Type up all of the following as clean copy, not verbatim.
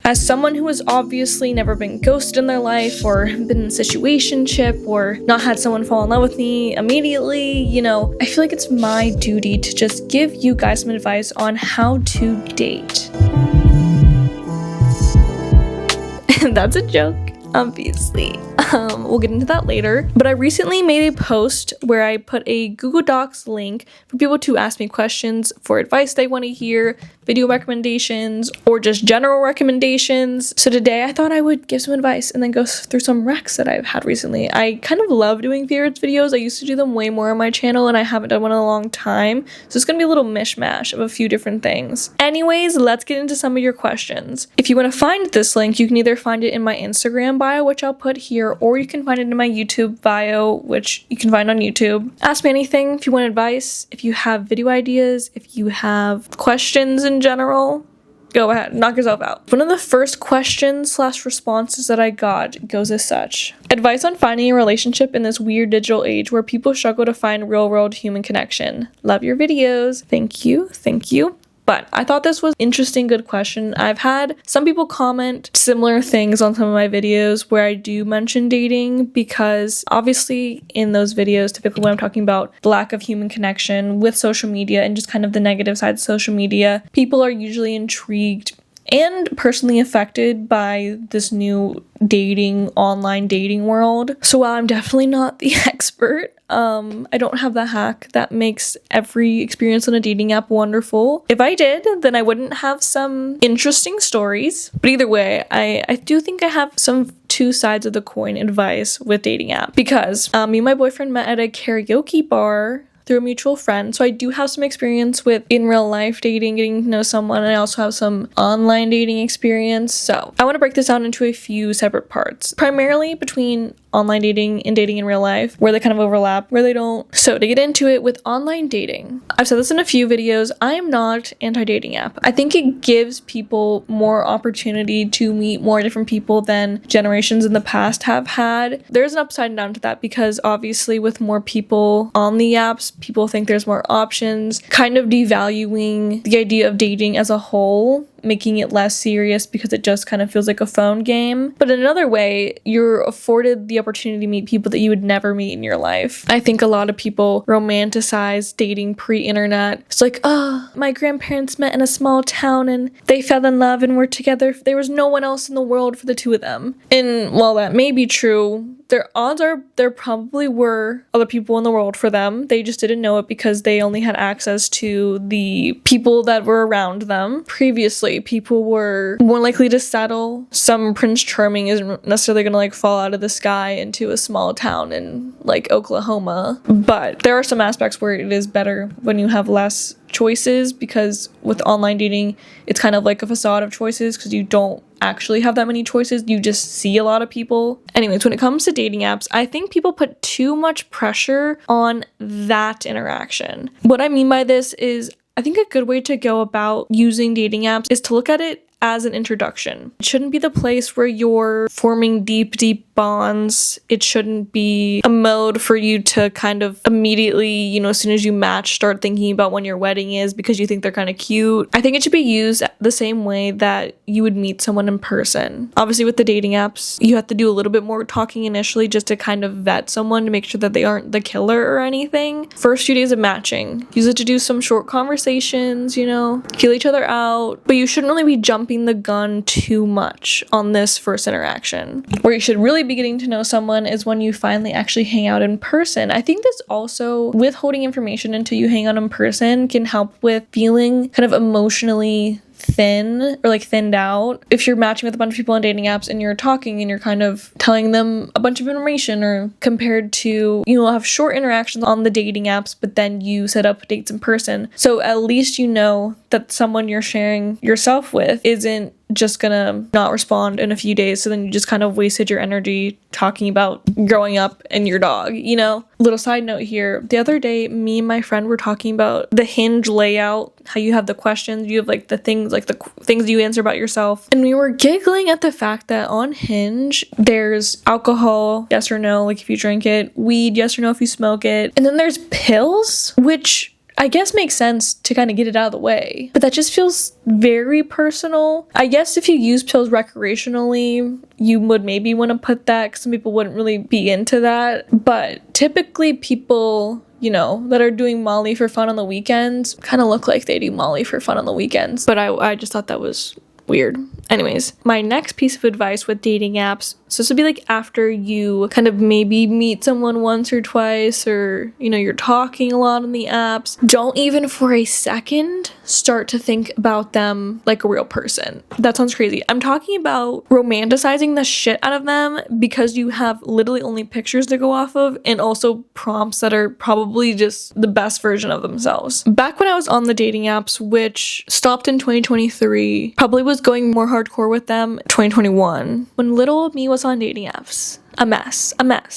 As someone who has obviously never been ghosted in their life or been in a situationship or not had someone fall in love with me immediately, I feel like it's my duty to just give you guys some advice on how to date. That's a joke, obviously. We'll get into that later. But I recently made a post where I put a Google Docs link for people to ask me questions for advice they want to hear, video recommendations, or just general recommendations. So today I thought I would give some advice and then go through some recs that I've had recently. I kind of love doing favorites videos. I used to do them way more on my channel and I haven't done one in a long time. So it's gonna be a little mishmash of a few different things. Anyways, let's get into some of your questions. If you want to find this link, you can either find it in my Instagram bio, which I'll put here, or you can find it in my YouTube bio, which you can find on YouTube. Ask me anything if you want advice, if you have video ideas, if you have questions in general, go ahead, knock yourself out. One of the first questions/responses that I got goes as such. Advice on finding a relationship in this weird digital age where people struggle to find real-world human connection. Love your videos. Thank you. But I thought this was an interesting, good question. I've had some people comment similar things on some of my videos where I do mention dating because obviously in those videos, typically when I'm talking about the lack of human connection with social media and just kind of the negative side of social media, people are usually intrigued and personally affected by this new online dating world. So while I'm definitely not the expert, I don't have the hack that makes every experience on a dating app wonderful. If I did, then I wouldn't have some interesting stories. But either way, I do think I have some two sides of the coin advice with dating app because me and my boyfriend met at a karaoke bar through a mutual friend. So I do have some experience with in real life dating, getting to know someone, and I also have some online dating experience. So I want to break this down into a few separate parts, primarily between online dating and dating in real life, where they kind of overlap, where they don't. So to get into it with online dating, I've said this in a few videos, I am not anti-dating app. I think it gives people more opportunity to meet more different people than generations in the past have had. There's an upside and down to that because obviously with more people on the apps, people think there's more options, kind of devaluing the idea of dating as a whole, making it less serious because it just kind of feels like a phone game. But in another way, you're afforded the opportunity to meet people that you would never meet in your life. I think a lot of people romanticize dating pre-internet. It's like, oh, my grandparents met in a small town and they fell in love and were together. There was no one else in the world for the two of them. And while that may be true, odds are there probably were other people in the world for them. They just didn't know it because they only had access to the people that were around them. Previously, people were more likely to settle. Some Prince Charming isn't necessarily gonna fall out of the sky into a small town in Oklahoma. But there are some aspects where it is better when you have less choices because with online dating, it's kind of like a facade of choices because you don't actually have that many choices. You just see a lot of people. Anyways, when it comes to dating apps, I think people put too much pressure on that interaction. What I mean by this is I think a good way to go about using dating apps is to look at it as an introduction. It shouldn't be the place where you're forming deep bonds. It shouldn't be a mode for you to kind of immediately, as soon as you match, start thinking about when your wedding is because you think they're kind of cute. I think it should be used the same way that you would meet someone in person. Obviously with the dating apps, you have to do a little bit more talking initially just to kind of vet someone to make sure that they aren't the killer or anything. First few days of matching, use it to do some short conversations, feel each other out, but you shouldn't really be jumping the gun too much on this first interaction. Where you should really be getting to know someone is when you finally actually hang out in person. I think this also, withholding information until you hang out in person, can help with feeling kind of emotionally thin or thinned out. If you're matching with a bunch of people on dating apps and you're talking and you're kind of telling them a bunch of information, or compared to have short interactions on the dating apps but then you set up dates in person, so at least you know that someone you're sharing yourself with isn't just gonna not respond in a few days, so then you just kind of wasted your energy talking about growing up and your dog, Little side note here, the other day me and my friend were talking about the Hinge layout, how you have the questions, you have the things you answer about yourself, and we were giggling at the fact that on Hinge there's alcohol, yes or no, if you drink it, weed, yes or no if you smoke it, and then there's pills, which I guess makes sense to kind of get it out of the way. But that just feels very personal. I guess if you use pills recreationally, you would maybe want to put that, because some people wouldn't really be into that. But typically people, you know, that are doing Molly for fun on the weekends kind of look like they do Molly for fun on the weekends. But I just thought that was weird. Anyways, my next piece of advice with dating apps, so this would be like after you kind of maybe meet someone once or twice, or, you know, you're talking a lot on the apps, don't even for a second start to think about them like a real person. That sounds crazy. I'm talking about romanticizing the shit out of them because you have literally only pictures to go off of, and also prompts that are probably just the best version of themselves. Back when I was on the dating apps, which stopped in 2023, probably was going more hardcore with them 2021, when little old me was on dating apps. A mess.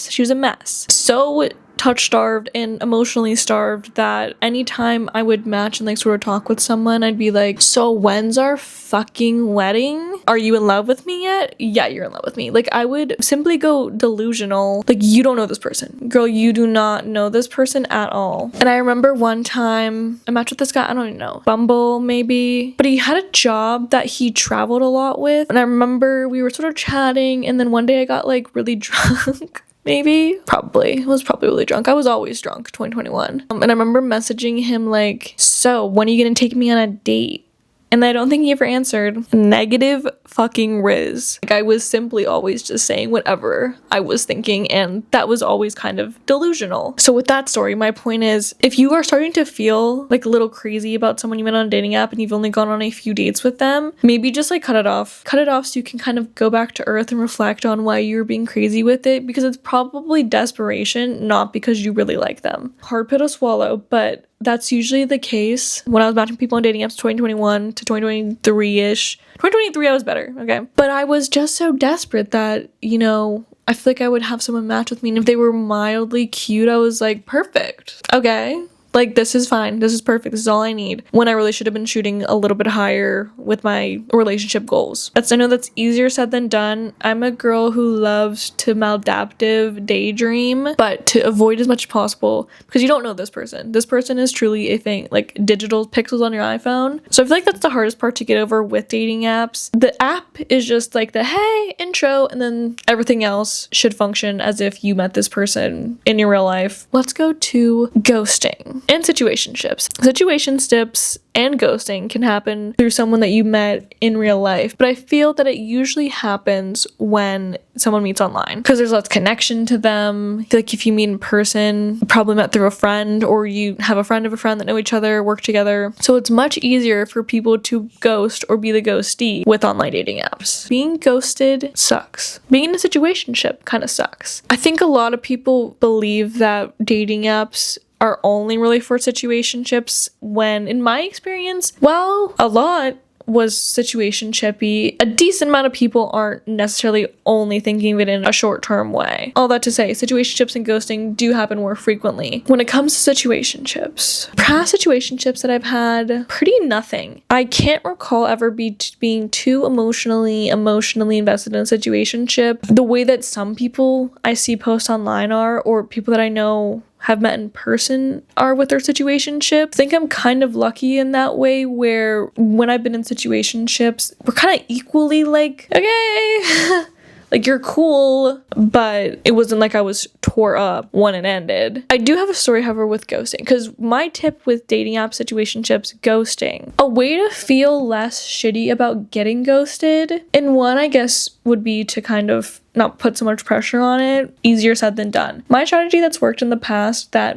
She was a mess. So touch starved and emotionally starved that anytime I would match and like sort of talk with someone, I'd be like, so when's our fucking wedding? Are you in love with me yet? Yeah, you're in love with me. Like, I would simply go delusional. Like, you don't know this person. Girl, you do not know this person at all. And I remember one time I matched with this guy, I don't even know, Bumble maybe, but he had a job that he traveled a lot with. And I remember we were sort of chatting, and then one day I got like really drunk. Maybe, probably. I was probably really drunk. I was always drunk, 2021. And I remember messaging him like, so when are you gonna take me on a date? And I don't think he ever answered. Negative fucking Riz. Like, I was simply always just saying whatever I was thinking, and that was always kind of delusional. So with that story, my point is, if you are starting to feel like a little crazy about someone you met on a dating app and you've only gone on a few dates with them, maybe just like cut it off. Cut it off so you can kind of go back to earth and reflect on why you were being crazy with it, because it's probably desperation, not because you really like them. Hard pill to swallow, but that's usually the case. When I was matching people on dating apps 2021 to 2023-ish. 2023 I was better, okay? But I was just so desperate that, you know, I feel like I would have someone match with me, and if they were mildly cute, I was like, perfect. Okay. Like, this is fine. This is perfect. This is all I need. When I really should have been shooting a little bit higher with my relationship goals. I know that's easier said than done. I'm a girl who loves to maladaptive daydream, but to avoid as much as possible, because you don't know this person. This person is truly a thing, like digital pixels on your iPhone. So I feel like that's the hardest part to get over with dating apps. The app is just like the hey, intro, and then everything else should function as if you met this person in your real life. Let's go to ghosting. And situationships. Situationships and ghosting can happen through someone that you met in real life, but I feel that it usually happens when someone meets online, because there's less connection to them. I feel like if you meet in person, you probably met through a friend, or you have a friend of a friend that know each other, work together. So it's much easier for people to ghost or be the ghostee with online dating apps. Being ghosted sucks. Being in a situationship kind of sucks. I think a lot of people believe that dating apps are only really for situationships, when in my experience, well, a lot was situationshipy. A decent amount of people aren't necessarily only thinking of it in a short-term way. All that to say, situationships and ghosting do happen more frequently. When it comes to situationships, past situationships that I've had, pretty nothing. I can't recall ever being too emotionally invested in a situationship the way that some people I see post online are, or people that I know have met in person are with their situationship. I think I'm kind of lucky in that way, where when I've been in situationships, we're kind of equally like, okay, like, you're cool, but it wasn't like I was tore up when it ended. I do have a story, however, with ghosting, because my tip with dating app situationships, ghosting, a way to feel less shitty about getting ghosted, and one, I guess, would be to kind of not put so much pressure on it. Easier said than done. My strategy that's worked in the past that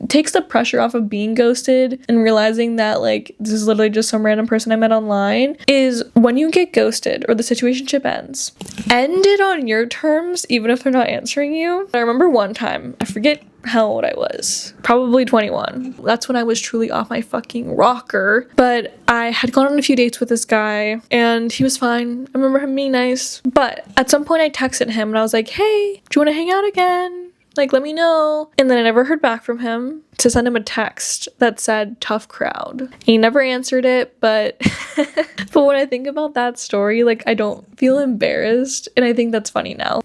takes the pressure off of being ghosted and realizing that, like, this is literally just some random person I met online, is when you get ghosted or the situationship ends, end it on your terms, even if they're not answering you. I remember one time, I forget how old I was, probably 21. That's when I was truly off my fucking rocker, but I had gone on a few dates with this guy and he was fine. I remember him being nice, but at some point I texted him and I was like, hey, do you want to hang out again? Like, let me know. And then I never heard back from him to send him a text that said tough crowd. He never answered it, but but when I think about that story, like, I don't feel embarrassed, and I think that's funny now.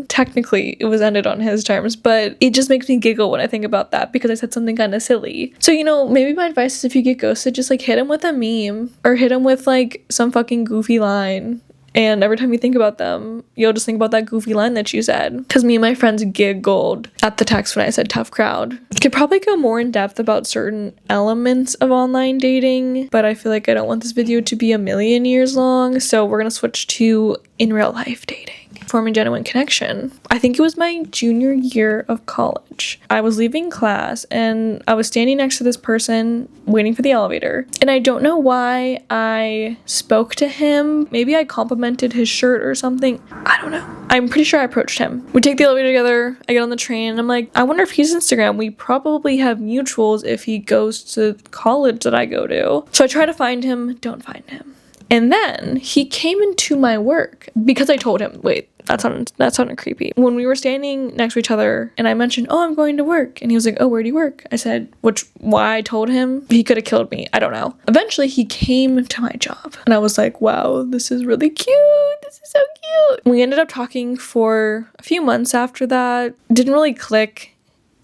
Technically it was ended on his terms, but it just makes me giggle when I think about that because I said something kind of silly. So, maybe my advice is if you get ghosted, just like hit him with a meme or hit him with like some fucking goofy line. And every time you think about them, you'll just think about that goofy line that you said. Because me and my friends giggled at the text when I said tough crowd. Could probably go more in depth about certain elements of online dating, but I feel like I don't want this video to be a million years long. So we're going to switch to in real life dating. Forming genuine connection. I think it was my junior year of college. I was leaving class and I was standing next to this person waiting for the elevator. And I don't know why I spoke to him. Maybe I complimented his shirt or something. I don't know. I'm pretty sure I approached him. We take the elevator together. I get on the train and I'm like, I wonder if he's Instagram. We probably have mutuals if he goes to college that I go to. So I try to find him. Don't find him. And then he came into my work because I told him, wait, that sounded creepy. When we were standing next to each other and I mentioned, oh, I'm going to work. And he was like, oh, where do you work? I said, why I told him he could have killed me. I don't know. Eventually he came to my job and I was like, wow, this is really cute. This is so cute. We ended up talking for a few months after that. Didn't really click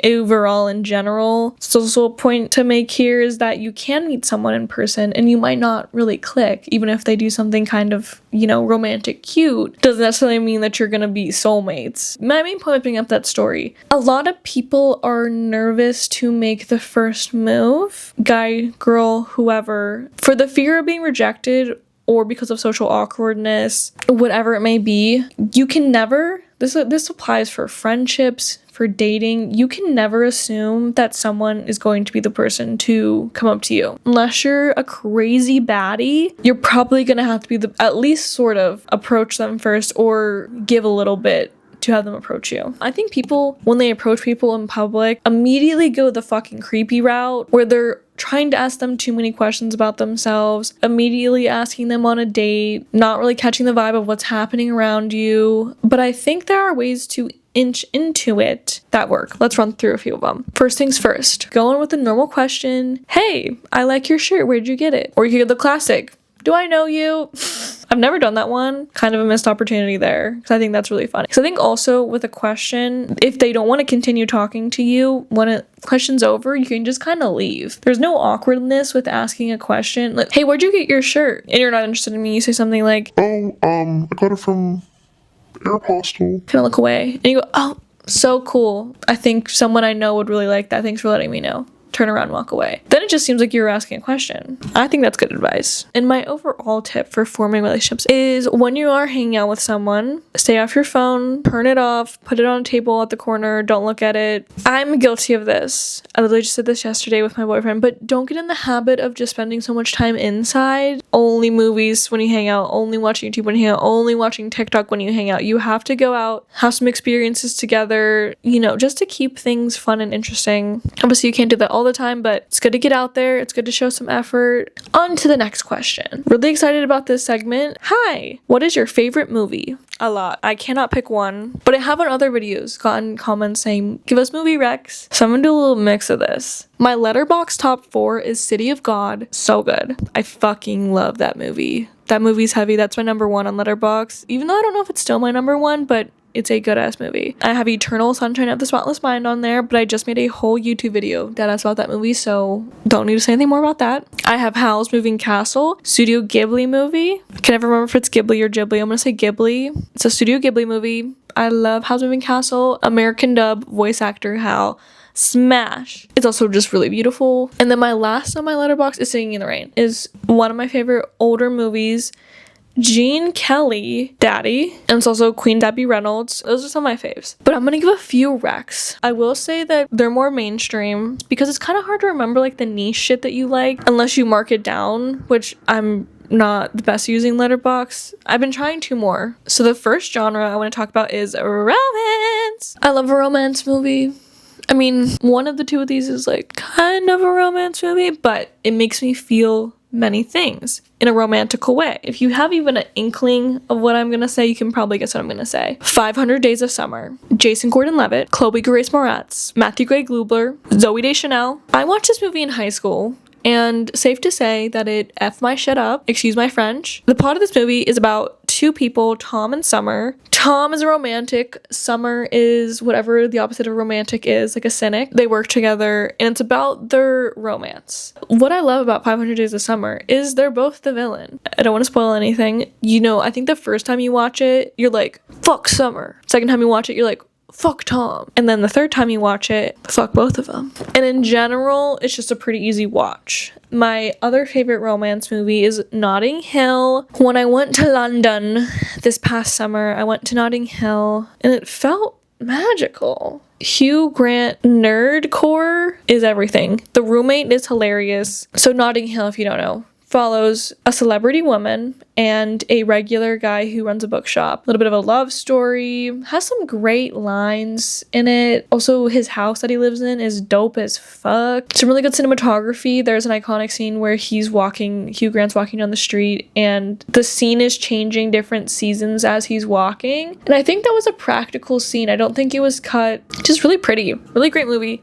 overall in general. So a point to make here is that you can meet someone in person and you might not really click, even if they do something kind of, romantic cute. Doesn't necessarily mean that you're gonna be soulmates. My main point of bringing up that story, a lot of people are nervous to make the first move, guy, girl, whoever, for the fear of being rejected or because of social awkwardness, whatever it may be. You can never, this applies for friendships, for dating, you can never assume that someone is going to be the person to come up to you. Unless you're a crazy baddie, you're probably gonna have to be at least sort of approach them first or give a little bit to have them approach you. I think people, when they approach people in public, immediately go the fucking creepy route where they're trying to ask them too many questions about themselves, immediately asking them on a date, not really catching the vibe of what's happening around you. But I think there are ways to inch into it that work. Let's run through a few of them. First things first, go in with a normal question. Hey, I like your shirt. Where'd you get it? Or you could get the classic, do I know you? I've never done that one. Kind of a missed opportunity there because I think that's really funny. So I think also with a question, if they don't want to continue talking to you, when a question's over, you can just kind of leave. There's no awkwardness with asking a question. Like, hey, where'd you get your shirt? And you're not interested in me. You say something like, oh, I got it from Aeropostale. Kind of look away. And you go, oh, so cool. I think someone I know would really like that. Thanks for letting me know. Turn around and walk away. Then it just seems like you're asking a question. I think that's good advice. And my overall tip for forming relationships is when you are hanging out with someone, stay off your phone, turn it off, put it on a table at the corner, don't look at it. I'm guilty of this. I literally just did this yesterday with my boyfriend, but don't get in the habit of just spending so much time inside. Only movies when you hang out, only watching YouTube when you hang out, only watching TikTok when you hang out. You have to go out, have some experiences together, just to keep things fun and interesting. Obviously, you can't do that all the time, but it's good to get out there. It's good to show some effort. On to the next question. Really excited about this segment. Hi, what is your favorite movie? A lot. I cannot pick one, but I have on other videos gotten comments saying, give us movie recs. So I'm gonna do a little mix of this. My Letterboxd top 4 is City of God. So good. I fucking love that movie. That movie's heavy. That's my number 1 on Letterboxd. Even though I don't know if it's still my number 1, but it's a good-ass movie. I have Eternal Sunshine of the Spotless Mind on there, but I just made a whole YouTube video deadass about that movie, so don't need to say anything more about that. I have Howl's Moving Castle, Studio Ghibli movie. Can never remember if it's Ghibli or Ghibli. I'm gonna say Ghibli. It's a Studio Ghibli movie. I love Howl's Moving Castle. American dub, voice actor Howl. Smash. It's also just really beautiful. And then my last on my Letterboxd is Singing in the Rain. Is one of my favorite older movies. Gene Kelly, Daddy, and it's also Queen Debbie Reynolds. Those are some of my faves. But I'm gonna give a few recs. I will say that they're more mainstream because it's kind of hard to remember like the niche shit that you like unless you mark it down, which I'm not the best using Letterboxd. I've been trying 2 more. So the first genre I want to talk about is romance. I love a romance movie. I mean, one of the 2 of these is like kind of a romance movie, but it makes me feel many things in a romantical way. If you have even an inkling of what I'm gonna say, you can probably guess what I'm gonna say. 500 Days of Summer, Jason Gordon-Levitt, Chloe Grace Moretz, Matthew Gray Glubler, Zooey Deschanel. I watched this movie in high school, and safe to say that it F my shit up. Excuse my French. The plot of this movie is about two people, Tom and Summer. Tom is a romantic. Summer is whatever the opposite of romantic is, like a cynic. They work together, and it's about their romance. What I love about 500 Days of Summer is they're both the villain. I don't want to spoil anything. You know, I think the first time you watch it, you're like, fuck Summer. Second time you watch it, you're like, fuck Tom. And then the third time you watch it, fuck both of them. And in general, it's just a pretty easy watch. My other favorite romance movie is Notting Hill. When I went to London this past summer, I went to Notting Hill and it felt magical. Hugh Grant nerdcore is everything. The roommate is hilarious. So Notting Hill, if you don't know, follows a celebrity woman and a regular guy who runs a bookshop. A little bit of a love story, has some great lines in it. Also, his house that he lives in is dope as fuck. Some really good cinematography. There's an iconic scene where Hugh Grant's walking down the street, and the scene is changing different seasons as he's walking. And I think that was a practical scene. I don't think it was cut. Just really pretty. Really great movie.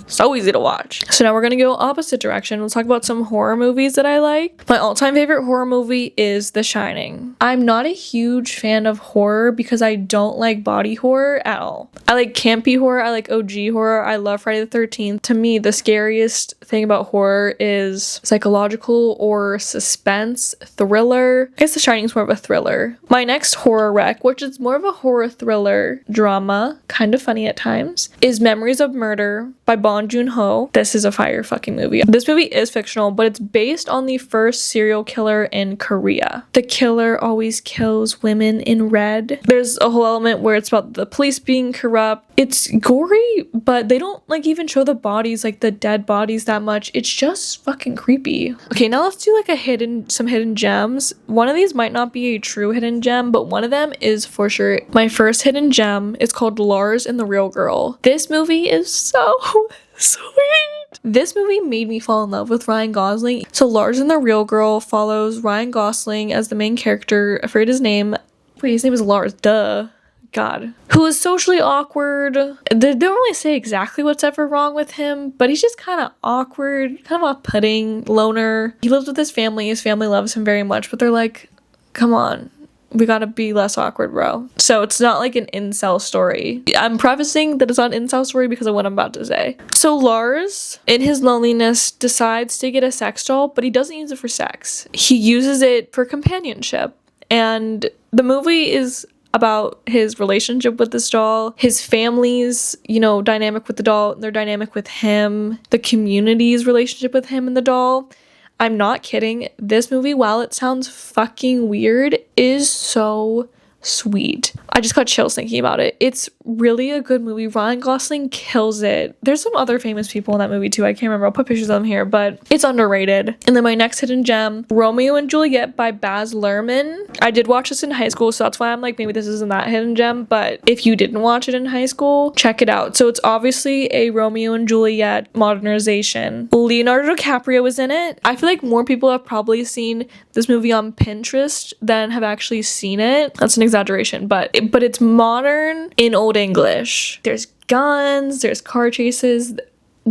So easy to watch. So now we're gonna go opposite direction. Let's talk about some horror movies that I like. My all-time favorite horror movie is The Shining. I'm not a huge fan of horror because I don't like body horror at all. I like campy horror. I like OG horror. I love Friday the 13th. To me, the scariest thing about horror is psychological or suspense, thriller. I guess The Shining is more of a thriller. My next horror rec, which is more of a horror thriller drama, kind of funny at times, is Memories of Murder by Bong Joon-ho. This is a fire fucking movie. This movie is fictional, but it's based on the first serial killer in Korea. The killer always kills women in red. There's a whole element where it's about the police being corrupt. It's gory, but they don't like even show the bodies, like the dead bodies, that much. It's just fucking creepy. Okay, now let's do like some hidden gems. One of these might not be a true hidden gem, but one of them is for sure. My first hidden gem is called Lars and the Real Girl. This movie is so sweet. This movie made me fall in love with Ryan Gosling. So Lars and the Real Girl follows Ryan Gosling as the main character. I forget his name. Wait, his name is Lars. Duh. God. Who is socially awkward. They don't really say exactly what's ever wrong with him, but he's just kind of awkward, kind of off-putting, loner. He lives with his family. His family loves him very much, but they're like, come on. We gotta be less awkward, bro. So it's not like an incel story. I'm prefacing that it's not an incel story because of what I'm about to say. So Lars, in his loneliness, decides to get a sex doll, but he doesn't use it for sex. He uses it for companionship. And the movie is about his relationship with this doll, his family's, dynamic with the doll, their dynamic with him, the community's relationship with him and the doll. I'm not kidding. This movie, while it sounds fucking weird, is so sweet. I just got chills thinking about it. It's really a good movie. Ryan Gosling kills it. There's some other famous people in that movie too. I can't remember. I'll put pictures of them here, but it's underrated. And then my next hidden gem, Romeo and Juliet by Baz Luhrmann. I did watch this in high school, so that's why I'm like, maybe this isn't that hidden gem, but if you didn't watch it in high school, check it out. So it's obviously a Romeo and Juliet modernization. Leonardo DiCaprio is in it. I feel like more people have probably seen this movie on Pinterest than have actually seen it. That's an exaggeration, but it's modern in Old English. There's guns, there's car chases,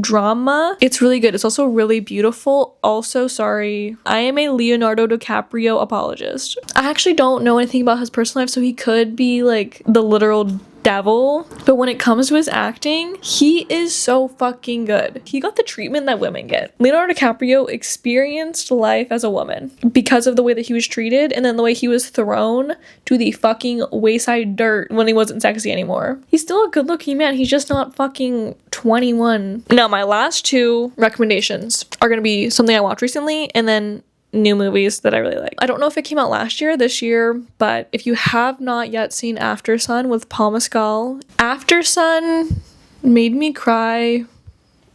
drama. It's really good. It's also really beautiful. Also, sorry, I am a Leonardo DiCaprio apologist. I actually don't know anything about his personal life, so he could be like the literal devil, but when it comes to his acting, he is so fucking good. He got the treatment that women get. Leonardo DiCaprio experienced life as a woman because of the way that he was treated and then the way he was thrown to the fucking wayside dirt when he wasn't sexy anymore. He's still a good looking man. He's just not fucking 21. Now, my last two recommendations are gonna be something I watched recently and then new movies that I really like. I don't know if it came out last year, this year, but if you have not yet seen After Sun with Paul Mescal, After Sun made me cry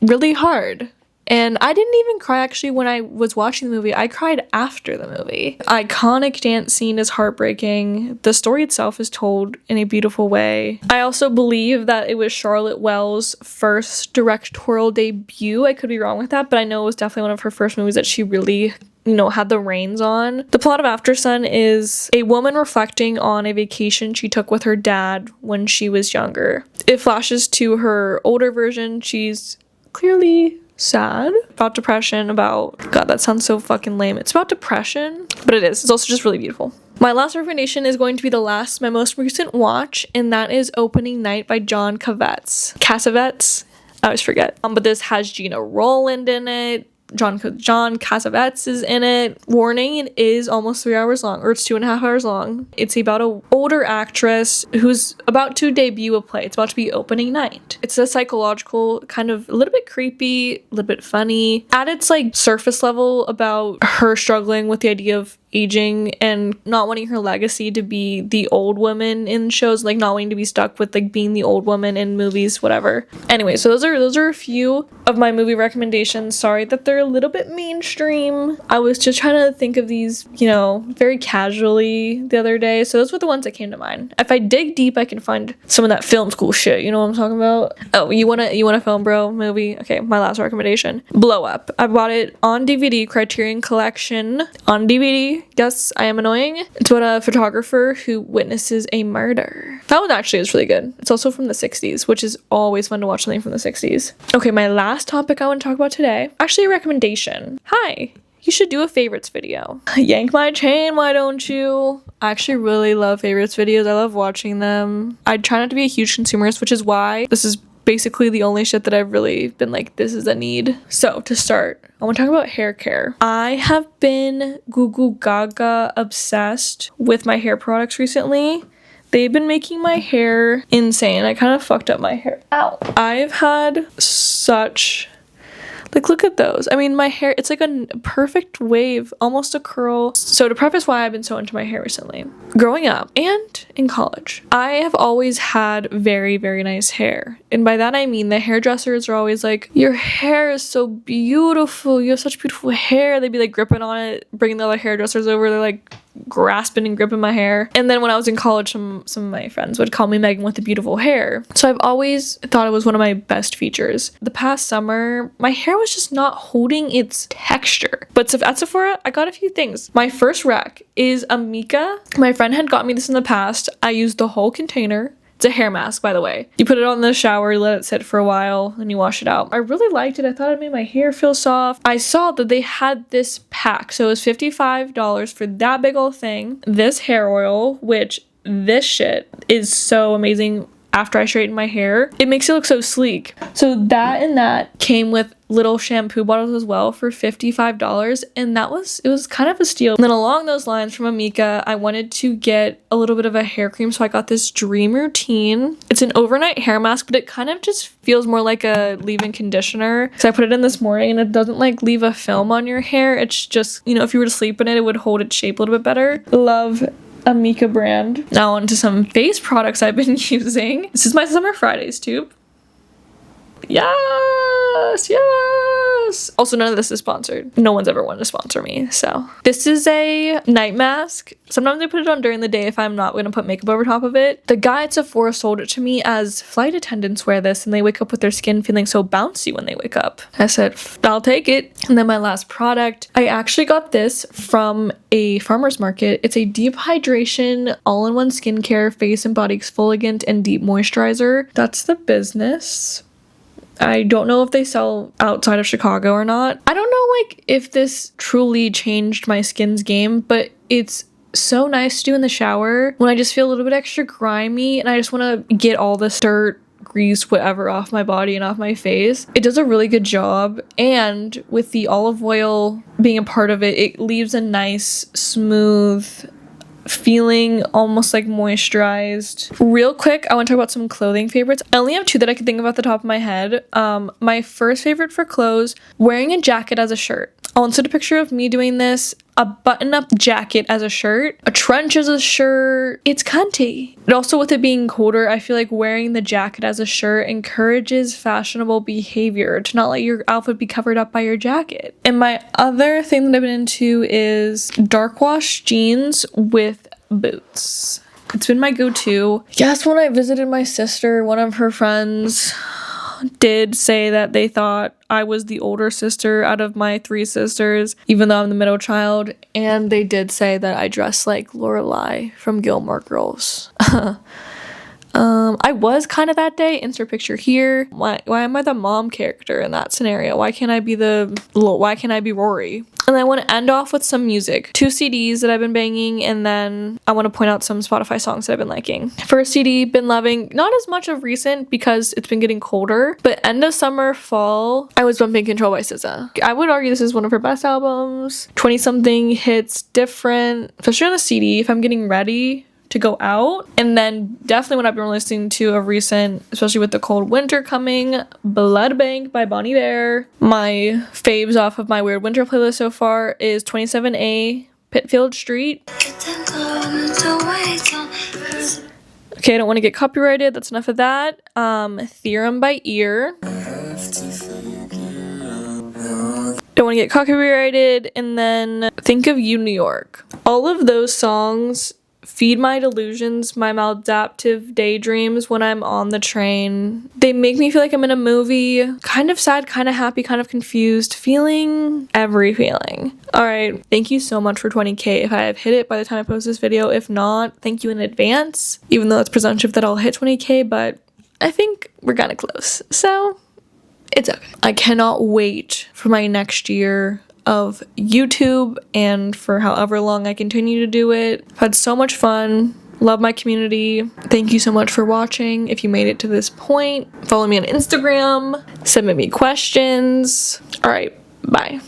really hard. And I didn't even cry actually when I was watching the movie. I cried after the movie. Iconic dance scene is heartbreaking. The story itself is told in a beautiful way. I also believe that it was Charlotte Wells' first directorial debut. I could be wrong with that, but I know it was definitely one of her first movies that she really had the reins on. The plot of After Sun is a woman reflecting on a vacation she took with her dad when she was younger. It flashes to her older version. She's clearly sad about depression, about, God, that sounds so fucking lame. It's about depression, but it is. It's also just really beautiful. My last recommendation is going to be my most recent watch, and that is Opening Night by John Cassavetes. I always forget. But this has Gina Rowland in it. John Cassavetes is in it. Warning, it is almost 3 hours long, or it's 2.5 hours long. It's about an older actress who's about to debut a play. It's about to be opening night. It's a psychological, kind of a little bit creepy, a little bit funny. At its like surface level, about her struggling with the idea of aging and not wanting her legacy to be the old woman in shows, like not wanting to be stuck with like being the old woman in movies, whatever. Anyway, so those are a few of my movie recommendations. Sorry that they're a little bit mainstream. I was just trying to think of these, very casually the other day. So those were the ones that came to mind. If I dig deep, I can find some of that film school shit. You know what I'm talking about? Oh, you want a film bro movie? Okay, my last recommendation. Blow Up. I bought it on DVD, Criterion Collection on DVD. Yes, I am annoying. It's about a photographer who witnesses a murder. That one actually is really good. It's also from the 60s, which is always fun to watch something from the 60s. Okay, my last topic I want to talk about today. Actually, a recommendation. Hi, you should do a favorites video. Yank my chain, why don't you? I actually really love favorites videos. I love watching them. I try not to be a huge consumerist, which is why this is basically the only shit that I've really been like, this is a need. So to start, I want to talk about hair care. I have been goo goo gaga obsessed with my hair products recently. They've been making my hair insane. I kind of fucked up my hair. Ow. I've had such... look at those. I mean, my hair, it's like a perfect wave, almost a curl. So to preface why I've been so into my hair recently, growing up and in college, I have always had very, very nice hair. And by that I mean the hairdressers are always like, your hair is so beautiful. You have such beautiful hair. They'd be like gripping on it, bringing the other hairdressers over. They're like grasping and gripping my hair. And then when I was in college, some of my friends would call me Megan with the beautiful hair. So I've always thought it was one of my best features. The past summer, my hair was just not holding its texture. But at Sephora, I got a few things. My first rec is a Mica. My friend had got me this in the past. I used the whole container. It's a hair mask, by the way. You put it on the shower, you let it sit for a while, and you wash it out. I really liked it. I thought it made my hair feel soft. I saw that they had this pack, so it was $55 for that big old thing. This hair oil, which this shit is so amazing. After I straighten my hair, it makes it look so sleek. So that came with little shampoo bottles as well for $55, and it was kind of a steal. And then along those lines, from Amika, I wanted to get a little bit of a hair cream, so I got this Dream Routine. It's an overnight hair mask, but it kind of just feels more like a leave-in conditioner, because I put it in this morning and it doesn't like leave a film on your hair. It's just, if you were to sleep in it, it would hold its shape a little bit better. Love Amika brand. Now on to some face products I've been using. This is my Summer Fridays tube. Yes. Also, none of this is sponsored. No one's ever wanted to sponsor me, so. This is a night mask. Sometimes I put it on during the day if I'm not gonna put makeup over top of it. The guy at Sephora sold it to me as flight attendants wear this and they wake up with their skin feeling so bouncy when they wake up. I said, I'll take it. And then my last product, I actually got this from a farmer's market. It's a deep hydration, all-in-one skincare, face and body exfoliant, and deep moisturizer. That's the business. I don't know if they sell outside of Chicago or not. I don't know if this truly changed my skin's game, but it's so nice to do in the shower when I just feel a little bit extra grimy and I just want to get all this dirt, grease, whatever off my body and off my face. It does a really good job, and with the olive oil being a part of it, it leaves a nice, smooth feeling, almost like moisturized. Real quick, I want to talk about some clothing favorites. I only have two that I can think of off the top of my head. My first favorite for clothes, wearing a jacket as a shirt. I'll insert a picture of me doing this. A button-up jacket as a shirt, a trench as a shirt. It's cunty. And also, with it being colder, I feel like wearing the jacket as a shirt encourages fashionable behavior to not let your outfit be covered up by your jacket. And my other thing that I've been into is dark wash jeans with boots. It's been my go-to. Yes, when I visited my sister, one of her friends did say that they thought I was the older sister out of my 3 sisters, even though I'm the middle child. And they did say that I dress like Lorelai from Gilmore Girls. I was kind of that day. Insert picture here. Why am I the mom character in that scenario? Why can't I be Rory? And I want to end off with some music. 2 CDs that I've been banging, and then I want to point out some Spotify songs that I've been liking. First CD, been loving, not as much of recent because it's been getting colder, but end of summer, fall, I was bumping Control by SZA. I would argue this is one of her best albums. 20-something hits different, especially on a CD if I'm getting ready to go out. And then definitely what I've been listening to of recent, especially with the cold winter coming, Blood Bank by Bonnie Bear. My faves off of my Weird Winter playlist so far is 27A, Pitfield Street. Okay, I don't want to get copyrighted, that's enough of that. Theorem by Ear. Don't want to get copyrighted. And then Think of You, New York. All of those songs feed my delusions, my maladaptive daydreams when I'm on the train. They make me feel like I'm in a movie, kind of sad, kind of happy, kind of confused, feeling every feeling. All right, thank you so much for 20K if I have hit it by the time I post this video. If not, thank you in advance, even though it's presumptive that I'll hit 20K, but I think we're kind of close, so it's okay. I cannot wait for my next year of YouTube and for however long I continue to do it. I've had so much fun. Love my community. Thank you so much for watching. If you made it to this point, follow me on Instagram, submit me questions. All right, bye.